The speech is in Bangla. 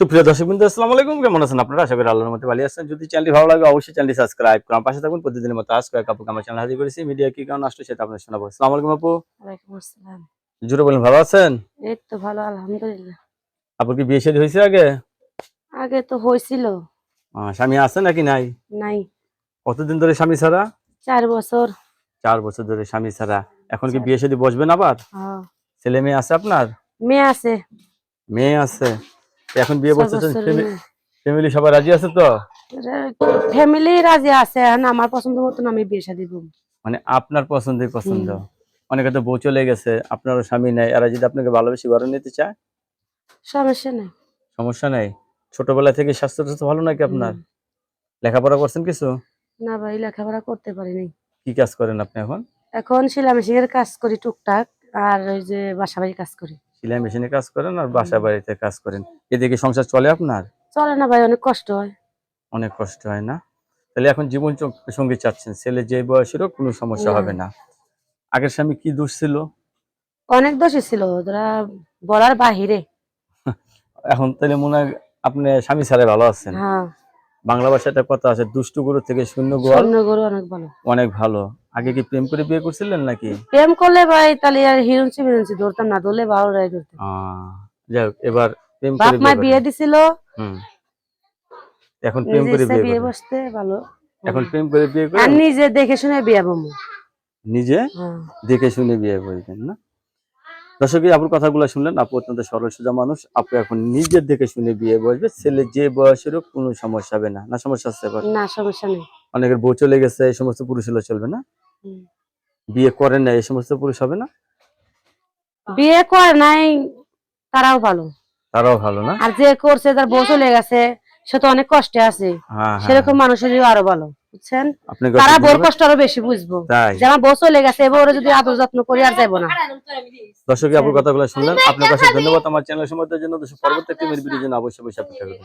সুপ্রিয় দর্শকবৃন্দ, আসসালামু আলাইকুম। কেমন আছেন আপনারা? আশা করি আল্লাহর মধ্যে ভালো আছেন। যদি চ্যানেলটি ভালো লাগে অবশ্যই চ্যানেলটি সাবস্ক্রাইব করুন, পাশে থাকুন। প্রতিদিনের মতো আজকে এক আপুকে আমার চ্যানেল হাজির করেছি। মিডিয়া কি কারণ আসলো সেটা আপনাদের শোনাবো। আসসালামু আলাইকুম আপু। ওয়ালাইকুম আসসালাম। জুড়ে বলেন, ভালো আছেন? এই তো ভালো আলহামদুলিল্লাহ। আপুর কি বিয়ে শাদী হয়েছে আগে? আগে তো হয়েছিল। স্বামী আছে নাকি নাই? নাই। কতদিন ধরে স্বামী ছাড়া? 4 বছর। 4 বছর ধরে স্বামী ছাড়া। এখন কি 4 বিয়ে শাদী বসবেন আবার? হ্যাঁ। ছেলে মেয়ে আছে আপনার? মেয়ে আছে। মেয়ে আছে। এখন বিয়ে 6 বসতেছেন, বছরের মেয়ে। ফ্যামিলি সবাই রাজি আছে তো? ফ্যামিলি রাজি আছে, এখন আমার পছন্দ মতন আমি বিয়ে শাদী করব। মানে আপনার পছন্দই পছন্দ। হুম। অনেকে তো বউ চলে গেছে, আপনারও স্বামী নাই, এরা যদি আপনাকে ভালোবেসে ঘরে নিতে চায়? সমস্যা নাই। সমস্যা নাই। ছোটবেলা থেকে স্বাস্থ্য ভালো নাকি আপনার? হুম। লেখাপড়া করছেন কিছু? না ভাই, লেখাপড়া করতে পারি নাই। কি কাজ করেন আপনি এখন? এখন সেলাই মেশিনের কাজ করি টুকটাক, আর ওই যে বাসা বাড়ির কাজ করি। সেলাই মেশিনে কাজ করেন আর বাসা হুম। বাড়িতে কাজ করেন। এদিকে সংসার চলে আপনার? চলে না ভাই, অনেক কষ্ট হয়। অনেক কষ্ট হয় না? তাহলে এখন জীবন সঙ্গী চাচ্ছেন, ছেলে যে বয়সেরও কোনো সমস্যা না, হবে না। আগের স্বামী কি দোষ ছিল? অনেক দোষী ছিল, ওরা বলার বাহিরে। এখন তাহলে মনে হয় আপনি স্বামী ছাড়া ভালো আছেন। হ্যাঁ। বাংলা ভাষায় একটা কথা আছে, দুষ্টু গরু থেকে শূন্য গোয়াল স্বর্ণ গরু অনেক ভালো। অনেক ভালো। আগে কি প্রেম করে বিয়ে করছিলেন নাকি? প্রেম করলে ভাই তাহলে আর হিরুনছি মিরুনছি ধরতাম না, ধরলে বারোটাই ধরতাম। যাই হোক, এবার প্রেম বাপ করে মা বিয়ে বিয়ে করেন। দিছিল, হুম। এখন প্রেম নিজে করে ইচ্ছা বিয়ে বিয়ে করেন। বসতে ভালো। এখন প্রেম করে বিয়ে করে আর নিজে দেখে শুনে বিয়ে বমু। নিজে হ্যাঁ। দেখে শুনে বিয়ে করবেন না? দর্শক, আপুর কথাগুলো শুনলেন। আপু অত্যন্ত সরল সোজা মানুষ। আপু এখন নিজের দেখে শুনে বিয়ে বসবে। ছেলে যে বয়সেরও কোনো সমস্যা হবে না। না সমস্যা আছে এবার? না, সমস্যা নেই। অনেকের বউ চলে গেছে, এই সমস্ত পুরুষ হলে চলবে না? হুম। বিয়ে করেন না, এই সমস্ত পুরুষ হবে না? বিয়ে করে নাই, তারাও ভালো। তারাও ভালো না? আর যে করছে তার বউ চলে গেছে, সে তো অনেক কষ্টে আছে। হ্যাঁ, হ্যাঁ, সেরকম হ্যাঁ। মানুষেরই আরো ভালো, বুঝছেন? আপনাকে তারা অসংখ্য বউর ধন্যবাদ। কষ্ট আরো বেশি বুঝবো, তাই যে আমার বউ চলে গেছে, এবার ওরা যদি আদর যত্ন করি আর যাইবো না। দর্শক, আপুর বুঝছেন? কথাগুলো শুনলেন। আপনার কাছে ধন্যবাদ আমার চ্যানেল সম্পর্কের জন্য। পরবর্তী একটি ভিডিওর জন্য অবশ্যই অপেক্ষা করবেন।